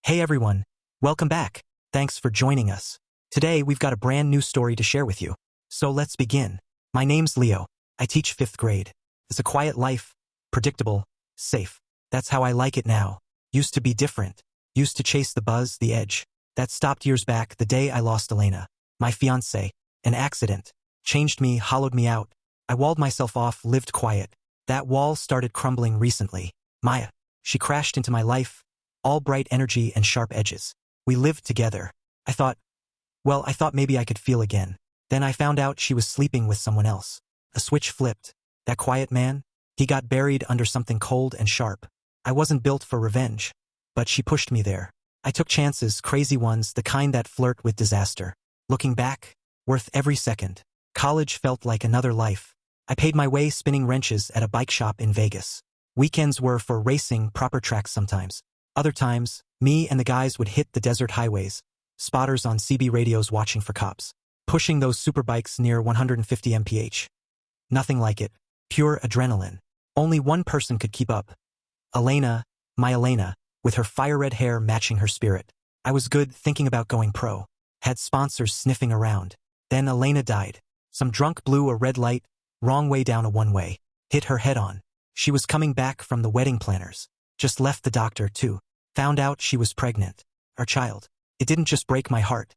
Hey everyone, welcome back. Thanks for joining us. Today we've got a brand new story to share with you. So let's begin. My name's Leo. I teach 5th grade. It's a quiet life, predictable, safe. That's how I like it now. Used to be different. Used to chase the buzz, the edge. That stopped years back the day I lost Elena, my fiancée. An accident. Changed me, hollowed me out. I walled myself off, lived quiet. That wall started crumbling recently. Maya. She crashed into my life. All bright energy and sharp edges. We lived together. I thought maybe I could feel again. Then I found out she was sleeping with someone else. A switch flipped. That quiet man, he got buried under something cold and sharp. I wasn't built for revenge. But she pushed me there. I took chances, crazy ones, the kind that flirt with disaster. Looking back, worth every second. College felt like another life. I paid my way spinning wrenches at a bike shop in Vegas. Weekends were for racing, proper tracks sometimes. Other times, me and the guys would hit the desert highways, spotters on CB radios watching for cops, pushing those superbikes near 150 mph. Nothing like it. Pure adrenaline. Only one person could keep up. Elena, my Elena, with her fire-red hair matching her spirit. I was good, thinking about going pro. Had sponsors sniffing around. Then Elena died. Some drunk blew a red light, wrong way down a one-way. Hit her head on. She was coming back from the wedding planners. Just left the doctor, too. Found out she was pregnant. Our child. It didn't just break my heart.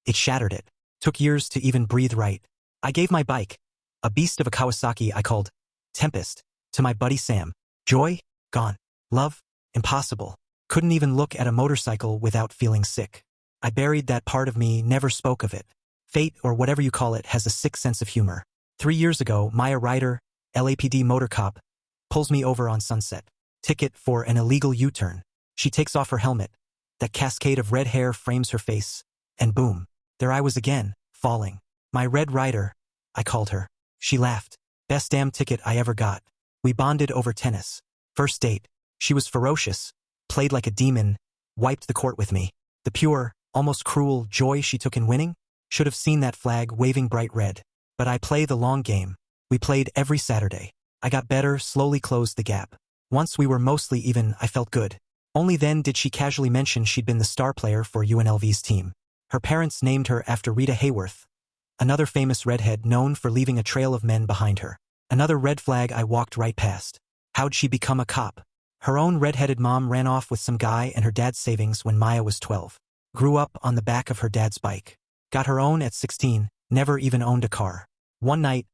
It shattered it. Took years to even breathe right. I gave my bike, a beast of a Kawasaki I called Tempest, to my buddy Sam. Joy? Gone. Love? Impossible. Couldn't even look at a motorcycle without feeling sick. I buried that part of me, never spoke of it. Fate, or whatever you call it, has a sick sense of humor. 3 years ago, Maya Ryder, LAPD motor cop, pulls me over on Sunset. Ticket for an illegal U-turn. She takes off her helmet. That cascade of red hair frames her face. And boom, there I was again, falling. My Red Ryder, I called her. She laughed. Best damn ticket I ever got. We bonded over tennis. First date. She was ferocious. Played like a demon. Wiped the court with me. The pure, almost cruel joy she took in winning? Should have seen that flag waving bright red. But I play the long game. We played every Saturday. I got better, slowly closed the gap. Once we were mostly even, I felt good. Only then did she casually mention she'd been the star player for UNLV's team. Her parents named her after Rita Hayworth, another famous redhead known for leaving a trail of men behind her. Another red flag I walked right past. How'd she become a cop? Her own redheaded mom ran off with some guy and her dad's savings when Maya was 12. Grew up on the back of her dad's bike. Got her own at 16, never even owned a car. One night,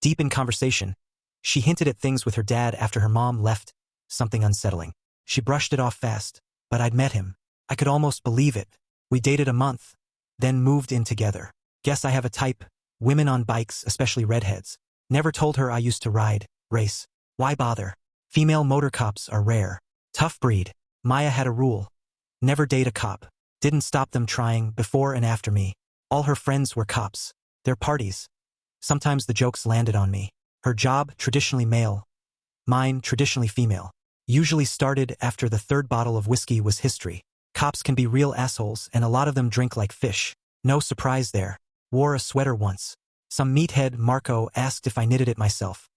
deep in conversation, she hinted at things with her dad after her mom left. Something unsettling. She brushed it off fast, but I'd met him. I could almost believe it. We dated a month, then moved in together. Guess I have a type, women on bikes, especially redheads. Never told her I used to ride, race. Why bother? Female motor cops are rare. Tough breed. Maya had a rule. Never date a cop. Didn't stop them trying, before and after me. All her friends were cops. Their parties. Sometimes the jokes landed on me. Her job, traditionally male. Mine, traditionally female. Usually started after the 3rd bottle of whiskey was history. Cops can be real assholes, and a lot of them drink like fish. No surprise there. Wore a sweater once. Some meathead, Marco, asked if I knitted it myself.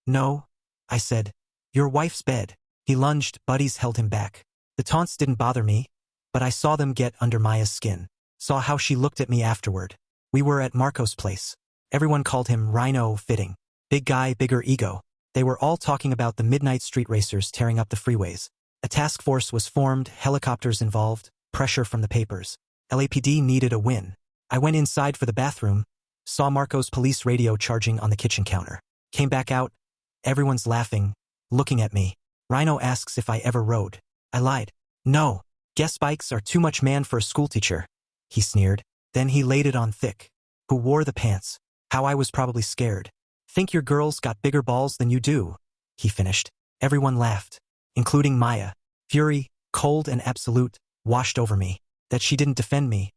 No, I said. Your wife's bed. He lunged, buddies held him back. The taunts didn't bother me, but I saw them get under Maya's skin. Saw how she looked at me afterward. We were at Marco's place. Everyone called him Rhino, fitting. Big guy, bigger ego. They were all talking about the midnight street racers tearing up the freeways. A task force was formed, helicopters involved, pressure from the papers. LAPD needed a win. I went inside for the bathroom, saw Marco's police radio charging on the kitchen counter. Came back out. Everyone's laughing, looking at me. Rhino asks if I ever rode. I lied. No. Guess bikes are too much man for a schoolteacher. He sneered. Then he laid it on thick. Who wore the pants? How I was probably scared. Think your girl's got bigger balls than you do, he finished. Everyone laughed, including Maya. Fury, cold and absolute, washed over me. That she didn't defend me.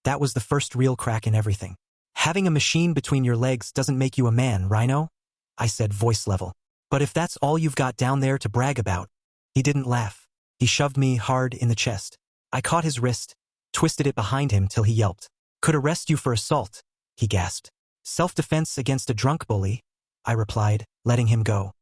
That was the first real crack in everything. Having a machine between your legs doesn't make you a man, Rhino? I said, voice level. But if that's all you've got down there to brag about. He didn't laugh. He shoved me hard in the chest. I caught his wrist, twisted it behind him till he yelped. Could arrest you for assault, he gasped. Self-defense against a drunk bully, I replied, letting him go.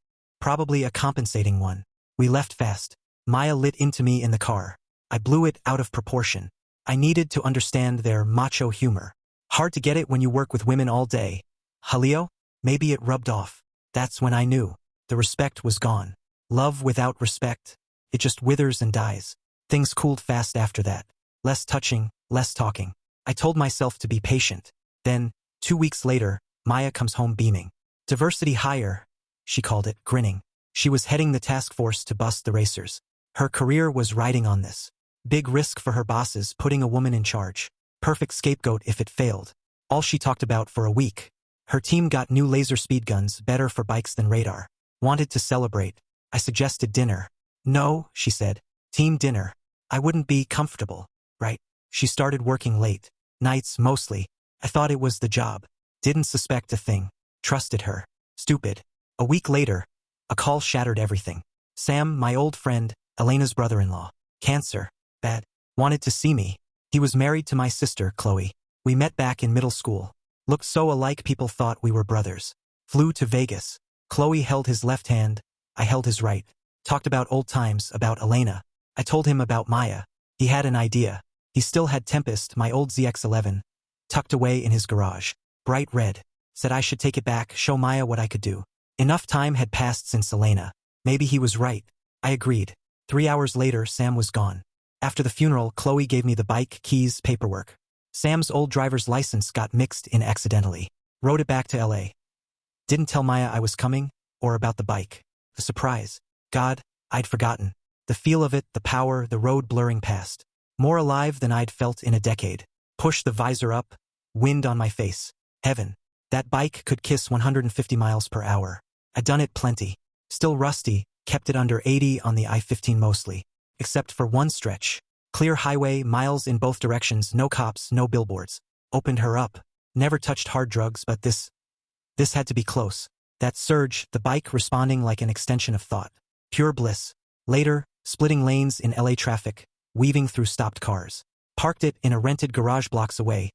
Probably a compensating one. We left fast. Maya lit into me in the car. I blew it out of proportion. I needed to understand their macho humor. Hard to get it when you work with women all day. Halio? Maybe it rubbed off. That's when I knew. The respect was gone. Love without respect, it just withers and dies. Things cooled fast after that. Less touching, less talking. I told myself to be patient. Then, 2 weeks later, Maya comes home beaming. Diversity hire, she called it, grinning. She was heading the task force to bust the racers. Her career was riding on this. Big risk for her bosses, putting a woman in charge. Perfect scapegoat if it failed. All she talked about for a week. Her team got new laser speed guns, better for bikes than radar. Wanted to celebrate. I suggested dinner. No, she said. Team dinner. I wouldn't be comfortable, right? She started working late. Nights, mostly. I thought it was the job. Didn't suspect a thing. Trusted her. Stupid. A week later, a call shattered everything. Sam, my old friend, Elena's brother-in-law. Cancer. Bad. Wanted to see me. He was married to my sister, Chloe. We met back in middle school. Looked so alike people thought we were brothers. Flew to Vegas. Chloe held his left hand. I held his right. Talked about old times, about Elena. I told him about Maya. He had an idea. He still had Tempest, my old ZX-11, tucked away in his garage. Bright red. Said I should take it back, show Maya what I could do. Enough time had passed since Elena. Maybe he was right. I agreed. 3 hours later, Sam was gone. After the funeral, Chloe gave me the bike, keys, paperwork. Sam's old driver's license got mixed in accidentally. Rode it back to LA. Didn't tell Maya I was coming, or about the bike. The surprise. God, I'd forgotten. The feel of it, the power, the road blurring past. More alive than I'd felt in a decade. Push the visor up. Wind on my face. Heaven. That bike could kiss 150 miles per hour. I'd done it plenty. Still rusty, kept it under 80 on the I-15 mostly. Except for one stretch. Clear highway, miles in both directions, no cops, no billboards. Opened her up. Never touched hard drugs, but this had to be close. That surge, the bike responding like an extension of thought. Pure bliss. Later, splitting lanes in LA traffic, weaving through stopped cars. Parked it in a rented garage blocks away,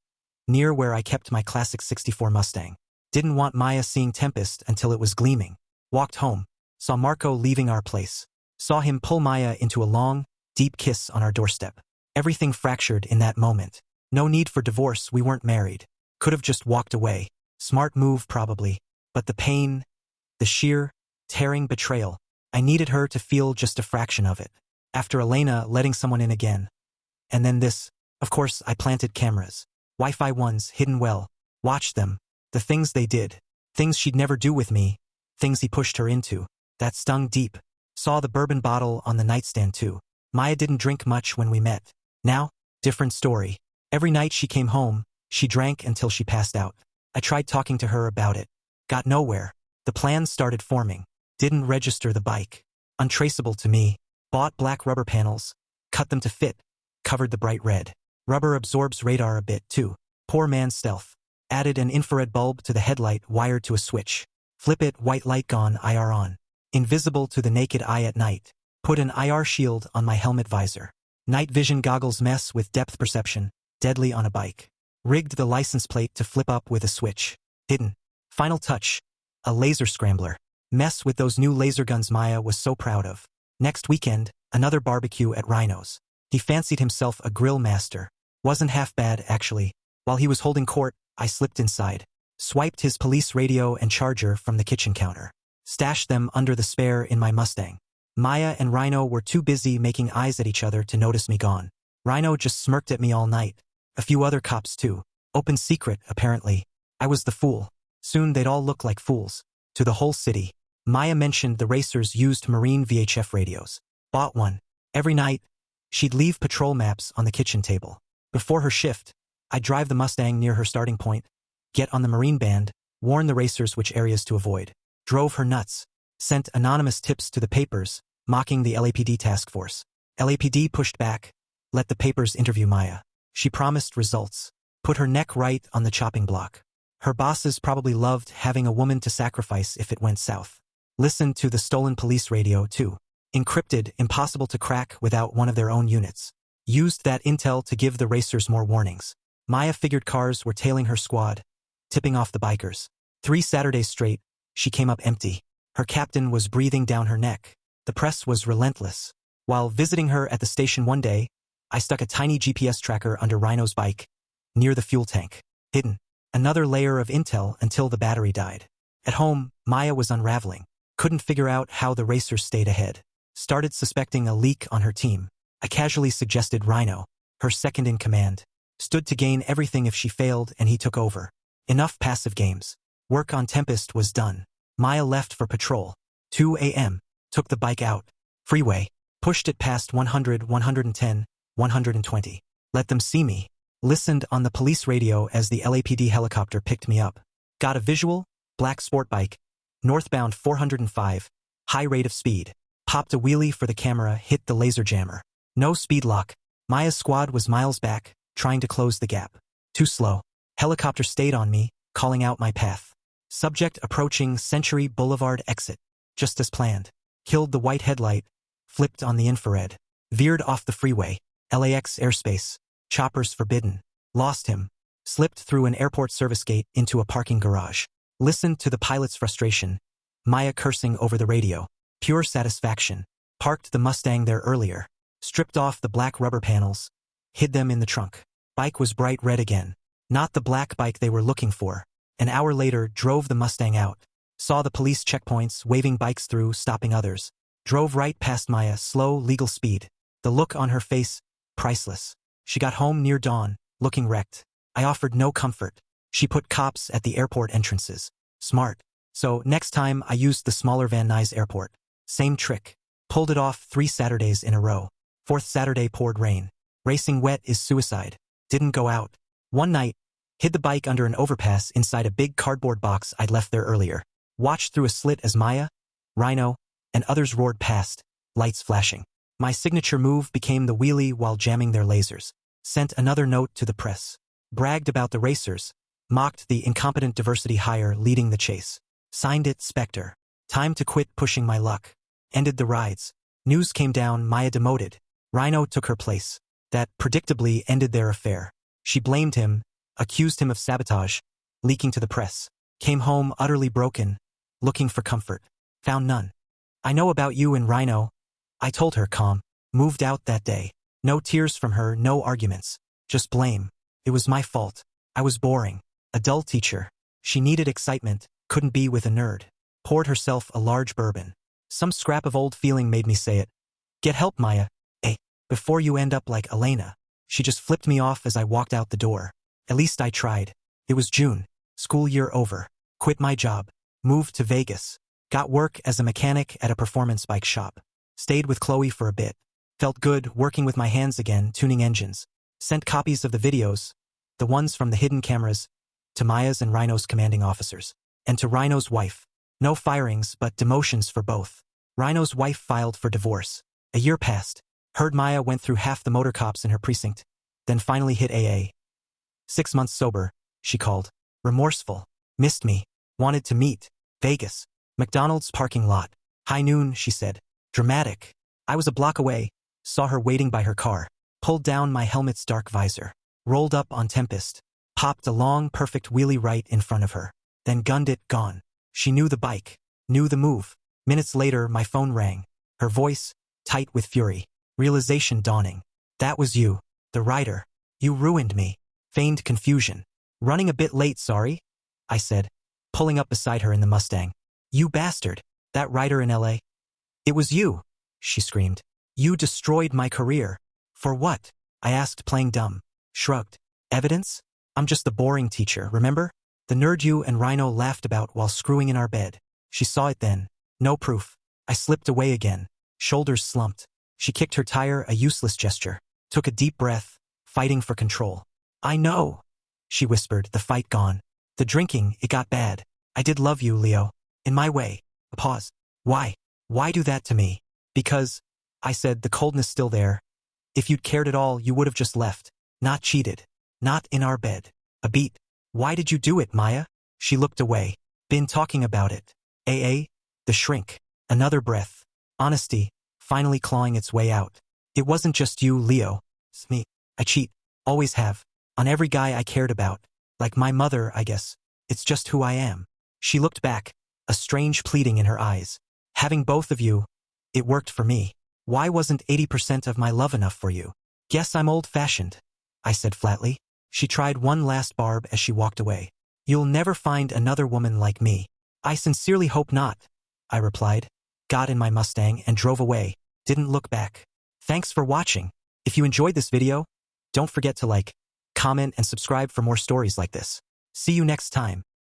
near where I kept my classic '64 Mustang. Didn't want Maya seeing Tempest until it was gleaming. Walked home. Saw Marco leaving our place. Saw him pull Maya into a long, deep kiss on our doorstep. Everything fractured in that moment. No need for divorce, we weren't married. Could have just walked away. Smart move probably. But the pain, the sheer, tearing betrayal, I needed her to feel just a fraction of it. After Elena letting someone in again. And then this. Of course, I planted cameras. Wi-Fi ones, hidden well. Watched them. The things they did. Things she'd never do with me. Things he pushed her into. That stung deep. Saw the bourbon bottle on the nightstand too. Maya didn't drink much when we met. Now, different story. Every night she came home, she drank until she passed out. I tried talking to her about it. Got nowhere. The plans started forming. Didn't register the bike. Untraceable to me. Bought black rubber panels. Cut them to fit. Covered the bright red. Rubber absorbs radar a bit too. Poor man's stealth. Added an infrared bulb to the headlight wired to a switch. Flip it, white light gone, IR on. Invisible to the naked eye at night. Put an IR shield on my helmet visor. Night vision goggles mess with depth perception. Deadly on a bike. Rigged the license plate to flip up with a switch. Hidden. Final touch. A laser scrambler. Mess with those new laser guns Maya was so proud of. Next weekend, another barbecue at Rhino's. He fancied himself a grill master. Wasn't half bad, actually. While he was holding court, I slipped inside. Swiped his police radio and charger from the kitchen counter. Stashed them under the spare in my Mustang. Maya and Rhino were too busy making eyes at each other to notice me gone. Rhino just smirked at me all night. A few other cops too. Open secret, apparently. I was the fool. Soon they'd all look like fools. To the whole city. Maya mentioned the racers used Marine VHF radios. Bought one. Every night, she'd leave patrol maps on the kitchen table. Before her shift, I'd drive the Mustang near her starting point, get on the Marine band, warn the racers which areas to avoid. Drove her nuts. Sent anonymous tips to the papers, mocking the LAPD task force. LAPD pushed back, let the papers interview Maya. She promised results. Put her neck right on the chopping block. Her bosses probably loved having a woman to sacrifice if it went south. Listened to the stolen police radio too. Encrypted, impossible to crack without one of their own units. Used that intel to give the racers more warnings. Maya figured cars were tailing her squad, tipping off the bikers. 3 Saturdays straight, she came up empty. Her captain was breathing down her neck. The press was relentless. While visiting her at the station one day, I stuck a tiny GPS tracker under Rhino's bike, near the fuel tank. Hidden. Another layer of intel until the battery died. At home, Maya was unraveling. Couldn't figure out how the racers stayed ahead. Started suspecting a leak on her team. I casually suggested Rhino, her second in command. Stood to gain everything if she failed and he took over. Enough passive games. Work on Tempest was done. Maya left for patrol. 2 a.m. Took the bike out. Freeway. Pushed it past 100, 110, 120. Let them see me. Listened on the police radio as the LAPD helicopter picked me up. Got a visual, black sport bike, northbound 405, high rate of speed. Popped a wheelie for the camera, hit the laser jammer. No speed lock. Maya's squad was miles back, trying to close the gap. Too slow. Helicopter stayed on me, calling out my path. Subject approaching Century Boulevard exit. Just as planned. Killed the white headlight. Flipped on the infrared. Veered off the freeway. LAX airspace. Choppers forbidden. Lost him. Slipped through an airport service gate into a parking garage. Listened to the pilot's frustration. Maya cursing over the radio. Pure satisfaction. Parked the Mustang there earlier. Stripped off the black rubber panels. Hid them in the trunk. Bike was bright red again. Not the black bike they were looking for. An hour later, drove the Mustang out. Saw the police checkpoints, waving bikes through, stopping others. Drove right past Maya, slow, legal speed. The look on her face, priceless. She got home near dawn, looking wrecked. I offered no comfort. She put cops at the airport entrances. Smart. So, next time, I used the smaller Van Nuys airport. Same trick. Pulled it off 3 Saturdays in a row. 4th Saturday poured rain. Racing wet is suicide. Didn't go out. One night, hid the bike under an overpass inside a big cardboard box I'd left there earlier. Watched through a slit as Maya, Rhino, and others roared past, lights flashing. My signature move became the wheelie while jamming their lasers. Sent another note to the press. Bragged about the racers. Mocked the incompetent diversity hire leading the chase. Signed it Spectre. Time to quit pushing my luck. Ended the rides. News came down, Maya demoted. Rhino took her place. That predictably ended their affair. She blamed him, accused him of sabotage, leaking to the press. Came home utterly broken, looking for comfort. Found none. I know about you and Rhino. I told her calm. Moved out that day. No tears from her, no arguments. Just blame. It was my fault. I was boring. A dull teacher. She needed excitement, couldn't be with a nerd. Poured herself a large bourbon. Some scrap of old feeling made me say it. Get help, Maya. Before you end up like Elena. She just flipped me off as I walked out the door. At least I tried. It was June. School year over. Quit my job. Moved to Vegas. Got work as a mechanic at a performance bike shop. Stayed with Chloe for a bit. Felt good working with my hands again, tuning engines. Sent copies of the videos, the ones from the hidden cameras, to Maya's and Rhino's commanding officers. And to Rhino's wife. No firings, but demotions for both. Rhino's wife filed for divorce. A year passed. Heard Maya went through half the motor cops in her precinct. Then finally hit AA. 6 months sober, she called. Remorseful. Missed me. Wanted to meet. Vegas. McDonald's parking lot. High noon, she said. Dramatic. I was a block away. Saw her waiting by her car. Pulled down my helmet's dark visor. Rolled up on Tempest. Popped a long, perfect wheelie right in front of her. Then gunned it, gone. She knew the bike. Knew the move. Minutes later, my phone rang. Her voice, tight with fury. Realization dawning. That was you. The rider. You ruined me. Feigned confusion. Running a bit late, sorry? I said, pulling up beside her in the Mustang. You bastard. That rider in LA. It was you, she screamed. You destroyed my career. For what? I asked, playing dumb. Shrugged. Evidence? I'm just the boring teacher, remember? The nerd you and Rhino laughed about while screwing in our bed. She saw it then. No proof. I slipped away again. Shoulders slumped. She kicked her tire, a useless gesture. Took a deep breath, fighting for control. I know, she whispered, the fight gone. The drinking, it got bad. I did love you, Leo. In my way. A pause. Why? Why do that to me? Because, I said, the coldness still there. If you'd cared at all, you would have just left. Not cheated. Not in our bed. A beat. Why did you do it, Maya? She looked away. Been talking about it. AA? The shrink. Another breath. Honesty. Finally clawing its way out. It wasn't just you, Leo. It's me. I cheat. Always have. On every guy I cared about. Like my mother, I guess. It's just who I am. She looked back, a strange pleading in her eyes. Having both of you, it worked for me. Why wasn't 80% of my love enough for you? Guess I'm old-fashioned, I said flatly. She tried one last barb as she walked away. You'll never find another woman like me. I sincerely hope not, I replied, got in my Mustang and drove away, didn't look back. Thanks for watching. If you enjoyed this video, don't forget to like, comment, and subscribe for more stories like this. See you next time.